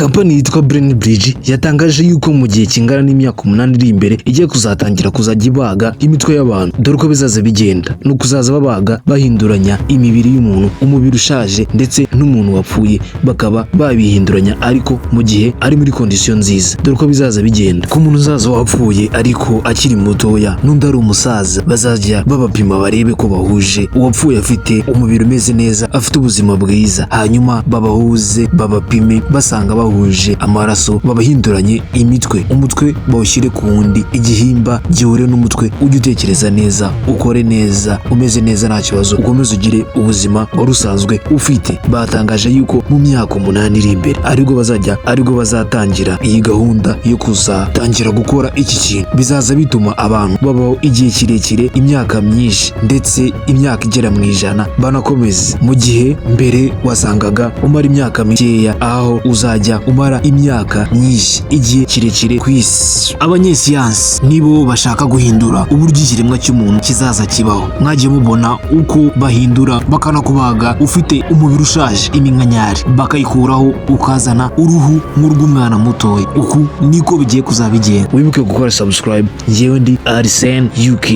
Kampani yitwa Brain Bridge yatangaje yuko mu gihe kingana n'imyaka 8 iri imbere igiye kuzatangira kuzajya ibaga imitwe y'abantu. Dore ko bizaza bigenda no kuzaza babaga bahinduranya imibiri y'umuntu, umubiri ushaje ndetse n'umuntu wapfuye bakaba babihinduranya ariko mu gihe ari muri condition nziza. Dore ko bizaza bigenda ku muntu uzaza wapfuye ariko akiri mutoya n'undi ari umusaza, bazajya babapima barebe ko bahuje. Uwapfuye afite umubiri umeze neza, afite ubuzima bwiza, hanyuma babahuze babapime, basanga bahuje amaraso babahinduranye imitwe, umutwe bawushyire ku wundi, igihimba gihure n'umutwe, ujye utekereza neza, ukore neza, umeze neza, nta kibazo, ukomeze ugire ubuzima wari usanzwe ufite. Batangaje yuko mu myaka 8 iri imbere aribwo bazatangira iyi gahunda yo kuzatangira gukora iki kintu. Bizaza bituma abantu babaho igihe kirekire, imyaka myinshi ndetse imyaka igera mu 100 banakomeze. Mu gihe mbere wasangaga umara imyaka mikeya, aho uzajya umara imyaka myinshi, igihe kirekire ku isi. Abanyesiyansi nibo bashaka guhindura uburyo ikiremwa cy'umuntu kizaza kibaho. Mwagiye mubona uko bahindura bakanakubaga ufite umubiri ushaje, iminkanyari bakayikuraho ukazana uruhu nk'urw'umwana mutoya. Uku niko bigiye kuzabigenda. Wibuke gukora subscribe. Njyewe ndi Arsene UK.